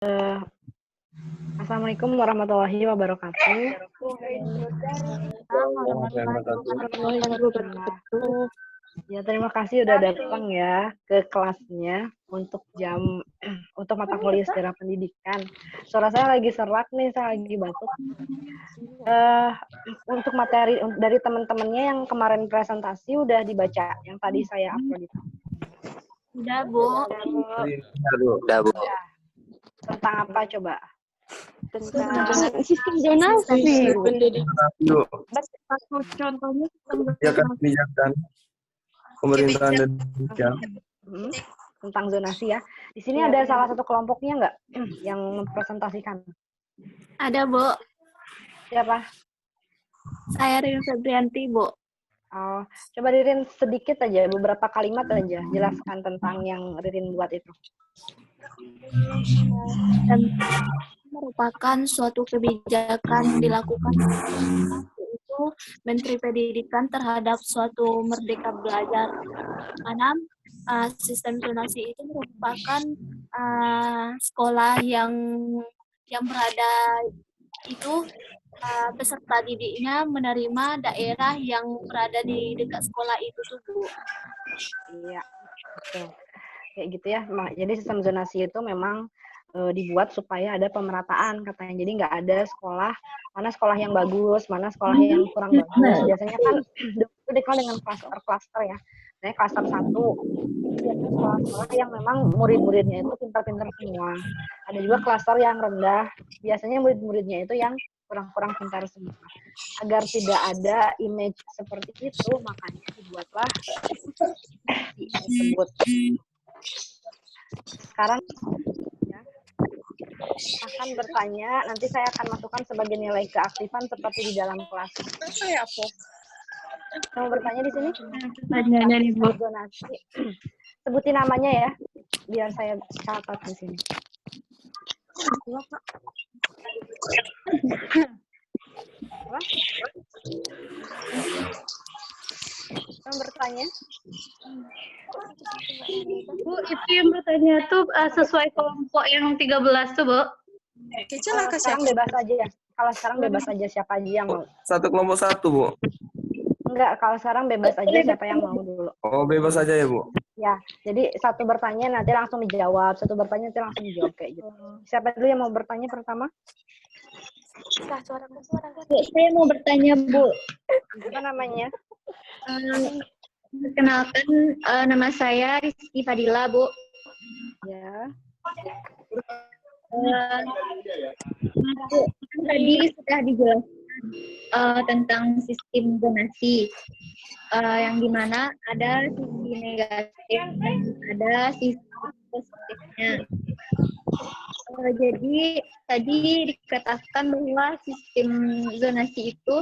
Eh, Assalamualaikum warahmatullahi wabarakatuh. Ya, terima kasih udah datang ya ke kelasnya untuk untuk mata kuliah sejarah pendidikan. Suara saya lagi serak nih, saya lagi batuk. Untuk materi dari teman-temannya yang kemarin presentasi udah dibaca, yang tadi saya upload itu. Udah, Bu. Udah, Bu. Tentang apa coba? Tentang sistem zonasi. Contohnya Kebijakan pemerintahan Indonesia. Tentang zonasi ya. Di sini ada salah satu kelompoknya nggak yang mempresentasikan? ada, Bu. Siapa? Saya Rin Febrianti, Bu. Oh, coba Ririn sedikit aja, beberapa kalimat aja, jelaskan tentang yang Ririn buat itu. Dan merupakan suatu kebijakan dilakukan yaitu Menteri Pendidikan terhadap suatu Merdeka Belajar. Mana sistem zonasi itu merupakan sekolah yang berada itu peserta didiknya menerima daerah yang berada di dekat sekolah itu tuh, Bu. Iya, betul. Kayak gitu ya. Jadi sistem zonasi itu memang dibuat supaya ada pemerataan katanya. Jadi nggak ada mana sekolah yang bagus, mana sekolah yang kurang bagus. Biasanya kan itu dikenal dengan klaster-klaster ya. Nah, klaster 1 biasanya sekolah-sekolah yang memang murid-muridnya itu pintar-pintar semua. Ada juga klaster yang rendah, biasanya murid-muridnya itu yang kurang-kurang pintar semua. Agar tidak ada image seperti itu, makanya dibuatlah tersebut. Sekarang ya, akan bertanya, nanti saya akan masukkan sebagai nilai keaktifan seperti di dalam kelas. Kamu bertanya di sini? Pertanyaannya nih, Bu. Zonasi. Sebutin namanya ya, biar saya catat di sini. Apa? Kamu bertanya? Bu, itu yang bertanya tuh sesuai kelompok yang 13 tuh, Bu. Kalau sekarang bebas aja ya. Kalau sekarang bebas aja siapa aja yang mau. Satu kelompok satu, Bu. Enggak, kalau sekarang bebas aja siapa yang mau dulu. Oh, bebas aja ya, Bu. Ya, jadi satu bertanya nanti langsung dijawab, satu bertanya nanti langsung dijawab kayak gitu. Siapa dulu yang mau bertanya pertama? Bu, saya mau bertanya, Bu. Apa namanya? Perkenalkan, nama saya Rizky Fadila, Bu. Ya. Bu, kan tadi sudah dijelaskan tentang sistem zonasi, yang dimana ada sisi negatif dan ada sisi positifnya. Jadi tadi dikatakan bahwa sistem zonasi itu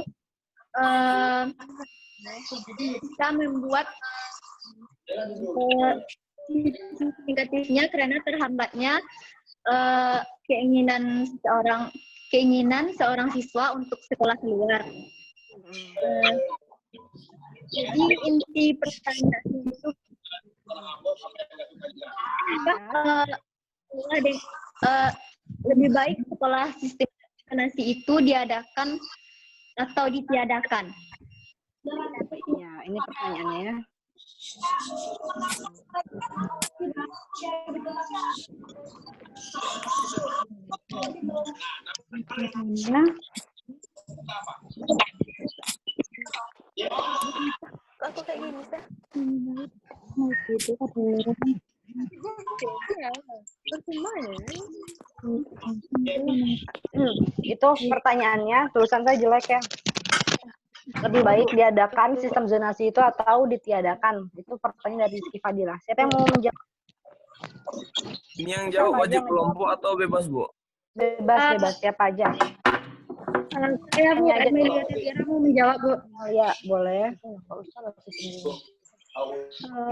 bisa membuat sisi negatifnya karena terhambatnya keinginan seorang siswa untuk sekolah keluar. Jadi inti pertanyaan itu lebih baik sekolah sistem zonasi itu diadakan atau ditiadakan. Ya, ini pertanyaannya. Aku kayak gini, Teh. Itu pertanyaannya, tulisan saya jelek ya. Lebih baik diadakan sistem zonasi itu atau ditiadakan? Itu pertanyaan dari Rizky Fadila. Siapa yang mau menjawab? Ini yang jawab wajib kelompok atau bebas, Bu? Bebas, siapa aja. Saya Bu, Emilia Tiara mau menjawab, Bu. Oh, ya, boleh.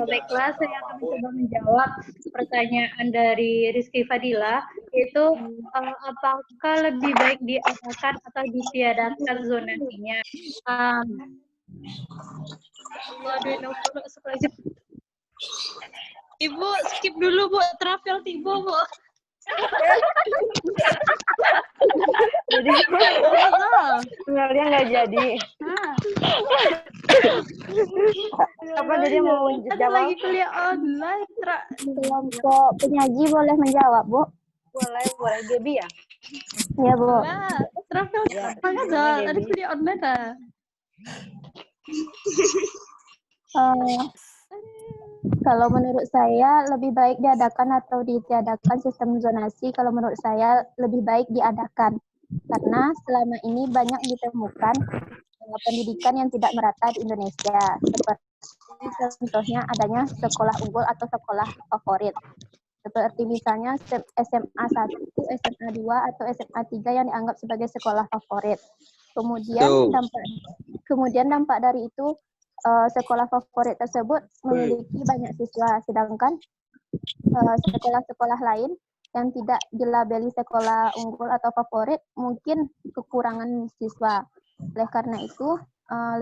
Baiklah, saya akan mencoba menjawab pertanyaan dari Rizky Fadila, yaitu apakah lebih baik diadakan atau ditiadakan zonasinya? Ibu skip dulu, Bu, travel tiba, Bu. Jadi Amelia nggak jadi. Apa jadi mau Ada jawab? lagi kuliah online, Tra. Kelompok penyaji boleh menjawab, Bu? Boleh. Gaby ya? Ya, Bu. Lah, Travel Ya, gampang aja. gimana, Ada Gaby? kuliah online ah. Eh, kalau menurut saya lebih baik diadakan atau ditiadakan sistem zonasi. Kalau menurut saya lebih baik diadakan. Karena selama ini banyak ditemukan pendidikan yang tidak merata di Indonesia. Seperti contohnya adanya sekolah unggul atau sekolah favorit. Seperti misalnya SMA 1, SMA 2, atau SMA 3 yang dianggap sebagai sekolah favorit. Kemudian dampak dari itu sekolah favorit tersebut memiliki banyak siswa, sedangkan sekolah-sekolah lain yang tidak dilabeli sekolah unggul atau favorit mungkin kekurangan siswa. Oleh karena itu,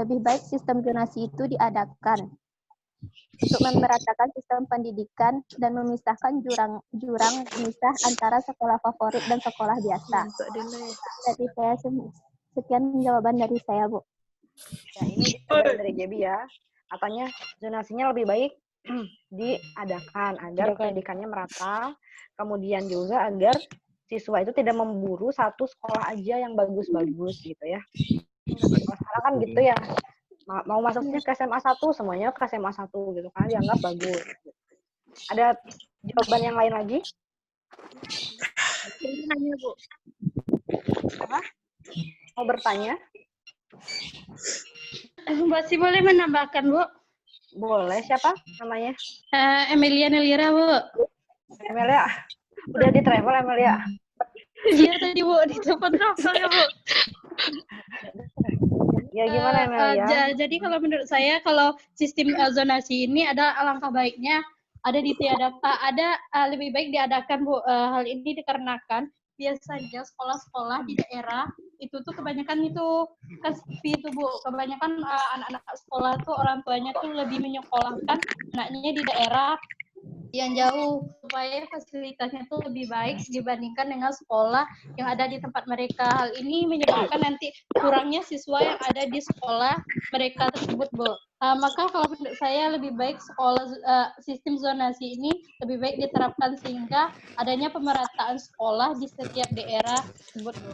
lebih baik sistem zonasi itu diadakan untuk memeratakan sistem pendidikan dan memisahkan jurang pemisah antara sekolah favorit dan sekolah biasa. Jadi saya sekian jawaban dari saya, Bu. Ya, ini jawaban dari Gaby ya. Katanya zonasinya lebih baik diadakan agar pendidikannya merata, kemudian juga agar siswa itu tidak memburu satu sekolah aja yang bagus-bagus gitu ya. Sekarang kan gitu ya, mau masuknya ke SMA 1, semuanya ke SMA 1 gitu kan, dianggap bagus. Ada jawaban yang lain lagi? Nanya, Bu. Apa? Mau bertanya? Masih boleh menambahkan, Bu? Boleh, siapa namanya? Emilia Nelira, Bu. Amelia, udah di travel Amelia? Iya tadi, Bu, di tempat travel ya, Bu. Ya gimana Amelia? Jadi kalau menurut saya, kalau sistem zonasi ini ada alangkah baiknya ada lebih baik diadakan, Bu. Hal ini dikarenakan biasanya sekolah-sekolah di daerah itu tuh kebanyakan itu kaspi itu, Bu. Kebanyakan anak-anak sekolah tuh orang tuanya tuh lebih menyekolahkan anaknya di daerah yang jauh supaya fasilitasnya tuh lebih baik dibandingkan dengan sekolah yang ada di tempat mereka. Hal ini menyebabkan nanti kurangnya siswa yang ada di sekolah mereka tersebut, Bu. Maka kalau menurut saya lebih baik sistem zonasi ini lebih baik diterapkan sehingga adanya pemerataan sekolah di setiap daerah tersebut, Bu.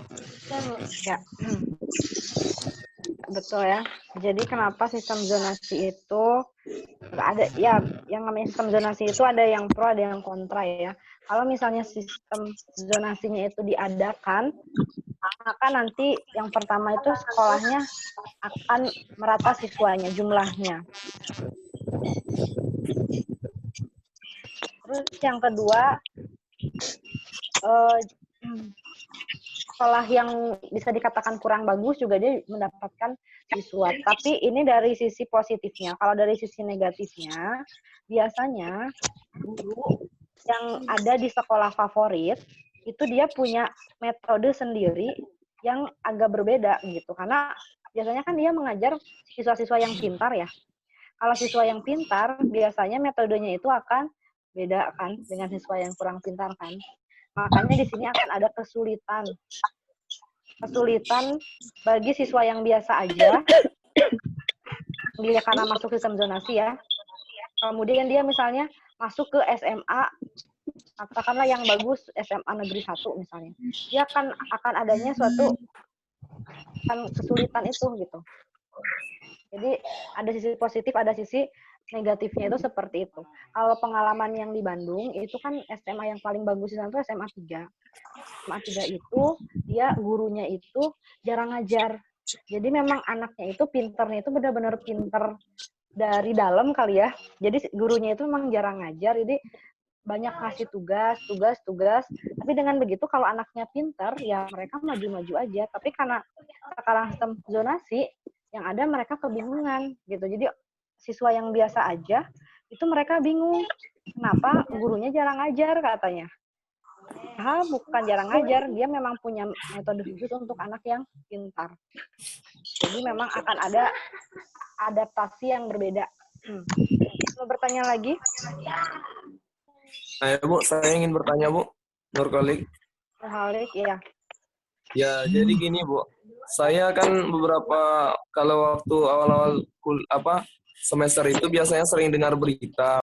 Ya. Betul ya. Jadi kenapa sistem zonasi itu ada ya, yang namanya sistem zonasi itu ada yang pro ada yang kontra ya. Kalau misalnya sistem zonasinya itu diadakan, maka nanti yang pertama itu sekolahnya akan merata siswanya, jumlahnya. Terus yang kedua, sekolah yang bisa dikatakan kurang bagus juga dia mendapatkan siswa. Tapi ini dari sisi positifnya. Kalau dari sisi negatifnya, biasanya guru yang ada di sekolah favorit itu dia punya metode sendiri yang agak berbeda gitu. Karena biasanya kan dia mengajar siswa-siswa yang pintar ya. Kalau siswa yang pintar, biasanya metodenya itu akan beda kan dengan siswa yang kurang pintar kan. Makanya di sini akan ada kesulitan bagi siswa yang biasa aja, dia karena masuk sistem zonasi ya. Kemudian dia misalnya masuk ke SMA, katakanlah yang bagus SMA Negeri 1 misalnya. Dia akan adanya suatu kesulitan itu gitu. Jadi ada sisi positif, ada sisi negatifnya itu seperti itu. Kalau pengalaman yang di Bandung, itu kan SMA yang paling bagus di sana itu SMA 3. SMA 3 itu, dia gurunya itu jarang ngajar. Jadi memang anaknya itu pinternya itu benar-benar pinter dari dalam kali ya. Jadi gurunya itu memang jarang ngajar, jadi banyak ngasih tugas. Tapi dengan begitu kalau anaknya pinter, ya mereka maju-maju aja. Tapi karena sekarang sistem zonasi, yang ada mereka kebingungan gitu. Jadi siswa yang biasa aja itu mereka bingung kenapa gurunya jarang ngajar katanya. Bukan jarang ngajar, dia memang punya metode khusus untuk anak yang pintar. Jadi memang akan ada adaptasi yang berbeda. Mau bertanya lagi? Ayo Bu, saya ingin bertanya Bu. Nurkolik. Nurhalik, iya. Ya, jadi gini, Bu. Saya kan kalau waktu awal-awal semester itu biasanya sering dengar berita